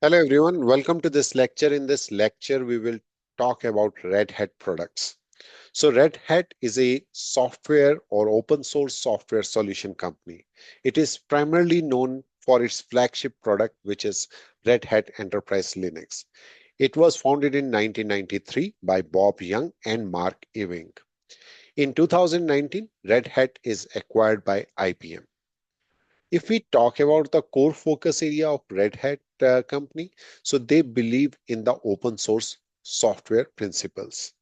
Hello everyone, welcome to this lecture. In this lecture, we will talk about Red Hat products. So Red Hat is a software or open source software solution company. It is primarily known for its flagship product, which is Red Hat Enterprise Linux. It was founded in 1993 by Bob Young and Mark Ewing. In 2019, Red Hat is acquired by IBM. If we talk about the core focus area of Red Hat company, so they believe in the open source software principles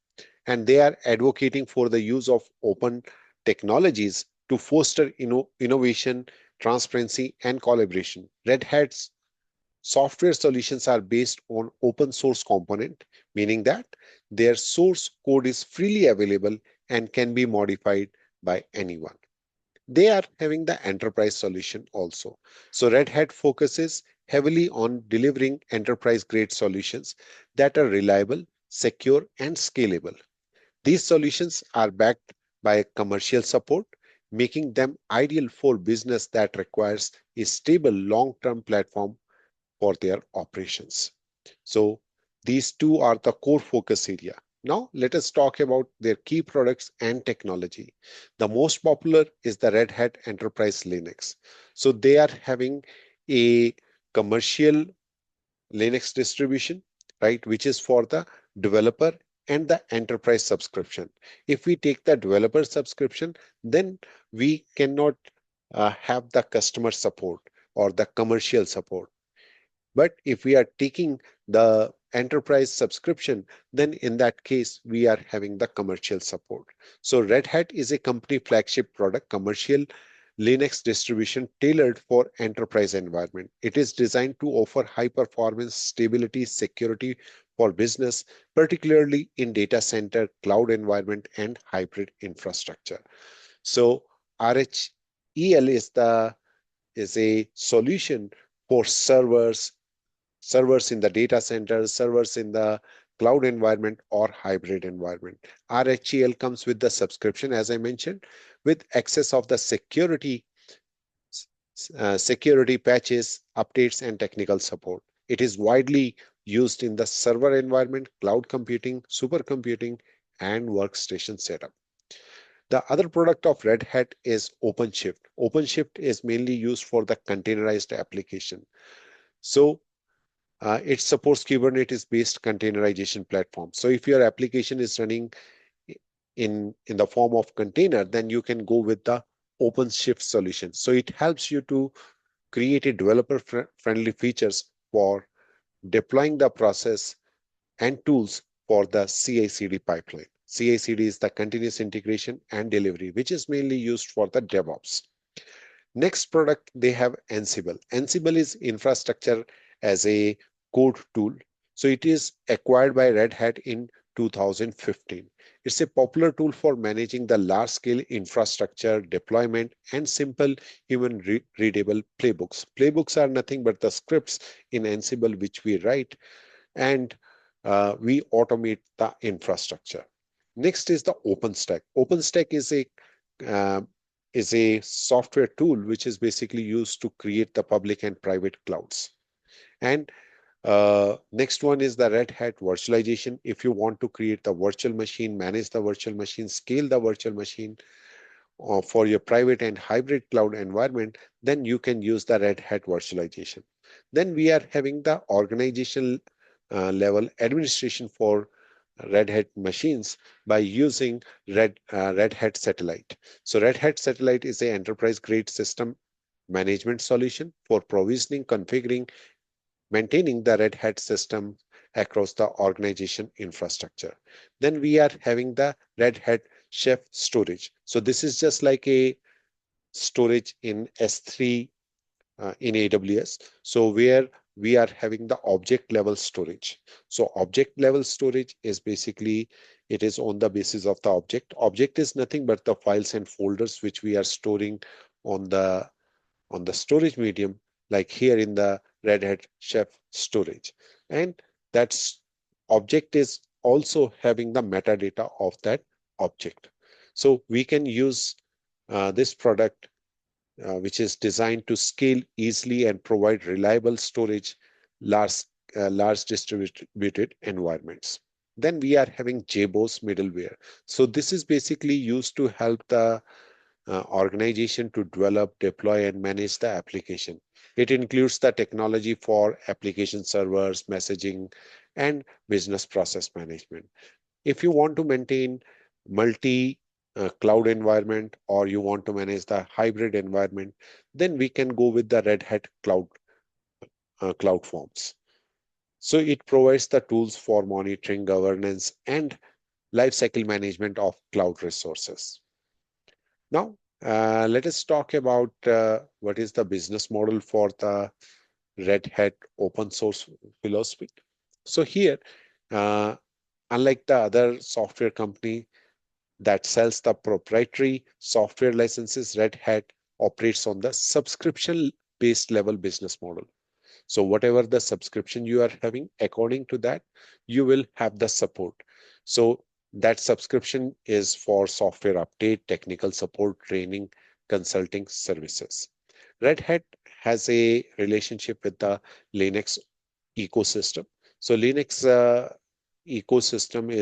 and they are advocating for the use of open technologies to foster innovation, transparency, and collaboration. Red Hat's software solutions are based on open source component, meaning that their source code is freely available and can be modified by anyone. They are having the enterprise solution also. So Red Hat focuses heavily on delivering enterprise grade solutions that are reliable, secure, and scalable. These solutions are backed by commercial support, making them ideal for business that requires a stable long-term platform for their operations. So these two are the core focus area. Now let us talk about their key products and technology. The most popular is the Red Hat Enterprise Linux. So they are having a commercial Linux distribution, right, which is for the developer and the enterprise subscription. If we take the developer subscription, then we cannot have the customer support or the commercial support. But if we are taking the enterprise subscription, then in that case, we are having the commercial support. So Red Hat is a company flagship product, commercial Linux distribution tailored for enterprise environment. It is designed to offer high performance, stability, security for business, particularly in data center, cloud environment, and hybrid infrastructure. So RHEL is a solution for servers in the data center, servers in the cloud environment or hybrid environment. RHEL comes with the subscription, as I mentioned, with access of the security patches, updates, and technical support. It is widely used in the server environment, cloud computing, supercomputing, and workstation setup. The other product of Red Hat is OpenShift. OpenShift is mainly used for the containerized application. So it supports Kubernetes-based containerization platform. So if your application is running in the form of container, then you can go with the OpenShift solution. So it helps you to create a developer-friendly features for deploying the process and tools for the CI/CD pipeline. CI/CD is the continuous integration and delivery, which is mainly used for the DevOps. Next product, they have Ansible. Ansible is infrastructure as a code tool. So it is acquired by Red Hat in 2015. It's a popular tool for managing the large-scale infrastructure deployment and simple human readable playbooks. Playbooks are nothing but the scripts in Ansible which we write and we automate the infrastructure. Next is the OpenStack. OpenStack uh, is a software tool which is basically used to create the public and private clouds. And next one is the Red Hat Virtualization. If you want to create the virtual machine, manage the virtual machine, scale the virtual machine for your private and hybrid cloud environment, then you can use the Red Hat Virtualization. Then we are having the organizational level administration for Red Hat machines by using Red Hat Satellite. So Red Hat Satellite is an enterprise-grade system management solution for provisioning, configuring, maintaining the Red Hat system across the organization infrastructure. Then we are having the Red Hat Chef storage. So this is just like a storage in S3 in AWS. So where we are having the object level storage. So object level storage is basically, it is on the basis of the object. Object is nothing but the files and folders which we are storing on the storage medium, like here in the Red Hat Chef storage. And that's object is also having the metadata of that object. So we can use this product which is designed to scale easily and provide reliable storage large, large distributed environments. Then we are having JBoss middleware. So this is basically used to help the organization to develop, deploy, and manage the application. It includes the technology for application servers, messaging, and business process management. If you want to maintain multi cloud environment or you want to manage the hybrid environment, then we can go with the Red Hat cloud forms. So it provides the tools for monitoring, governance, and lifecycle management of cloud resources. Now, let us talk about what is the business model for the Red Hat open source philosophy. So here, uh, unlike the other software company that sells the proprietary software licenses, Red Hat operates on the subscription-based level business model. So whatever the subscription you are having, according to that, you will have the support. So that subscription is for software update, technical support, training, consulting services. Red Hat has a relationship with the Linux ecosystem. So Linux ecosystem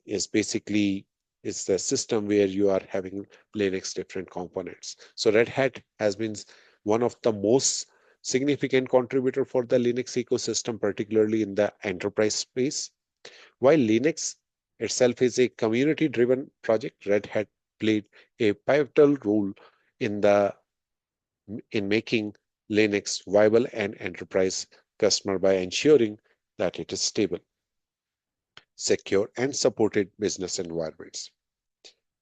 is basically it's the system where you are having Linux different components. So Red Hat has been one of the most significant contributor for the Linux ecosystem, particularly in the enterprise space. While Linux itself is a community-driven project, Red Hat played a pivotal role in the in making Linux viable and enterprise customer by ensuring that it is stable, secure, and supported business environments.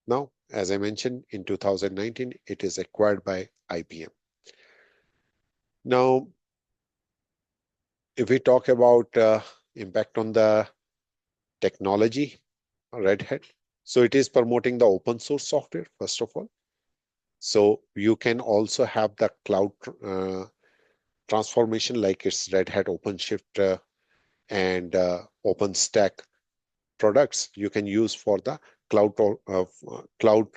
Now, as I mentioned, in 2019, it is acquired by IBM. Now, if we talk about impact on the technology, Red Hat, so it is promoting the open source software, first of all. So you can also have the cloud transformation like it's Red Hat OpenShift and OpenStack products you can use for the cloud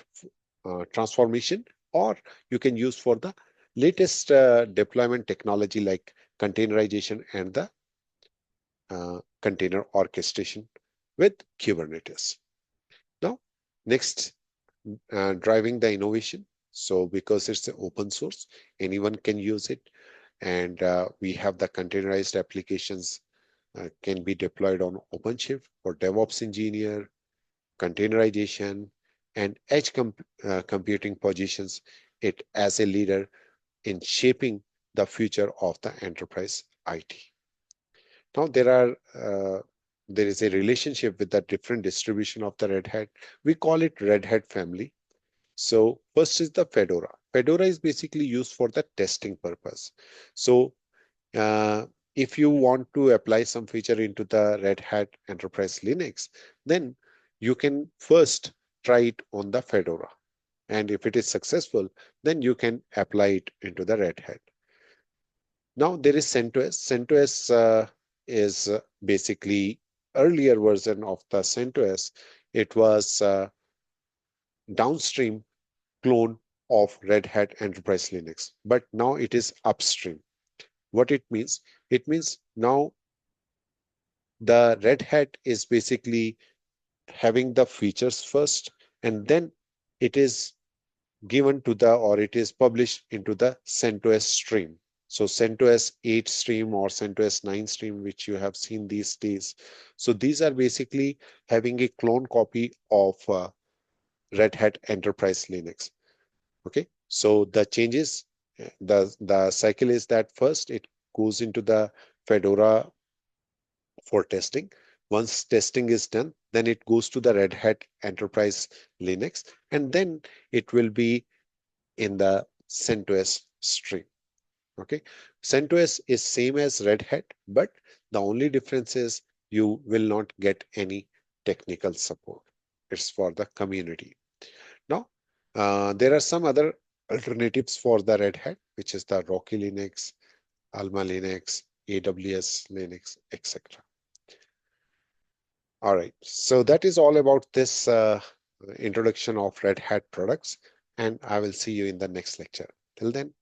transformation, or you can use for the latest deployment technology like containerization and the container orchestration with Kubernetes. Now, next, driving the innovation. So because it's open source, anyone can use it. And we have the containerized applications can be deployed on OpenShift for DevOps engineer, containerization, and edge computing positions it as a leader in shaping the future of the enterprise IT. Now there is a relationship with the different distribution of the Red Hat. We call it Red Hat family. So first is the Fedora. Fedora is basically used for the testing purpose. So uh, if you want to apply some feature into the Red Hat Enterprise Linux, then you can first try it on the Fedora. And if it is successful, then you can apply it into the Red Hat. Now there is CentOS. CentOS is basically earlier version of the CentOS. It was downstream clone of Red Hat Enterprise Linux, but now it is upstream. What it means? It means now the Red Hat is basically having the features first, and then it is given to the or it is published into the CentOS stream. So CentOS 8 stream or CentOS 9 stream, which you have seen these days. So these are basically having a clone copy of Red Hat Enterprise Linux. Okay, so the changes, the cycle is that first it goes into the Fedora for testing. Once testing is done, then it goes to the Red Hat Enterprise Linux, and then it will be in the CentOS stream. Okay, CentOS is same as Red Hat, but the only difference is you will not get any technical support. It's for the community. Now, there are some other alternatives for the Red Hat, which is the Rocky Linux, Alma Linux, AWS Linux, etc. All right, so that is all about this introduction of Red Hat products, and I will see you in the next lecture. Till then,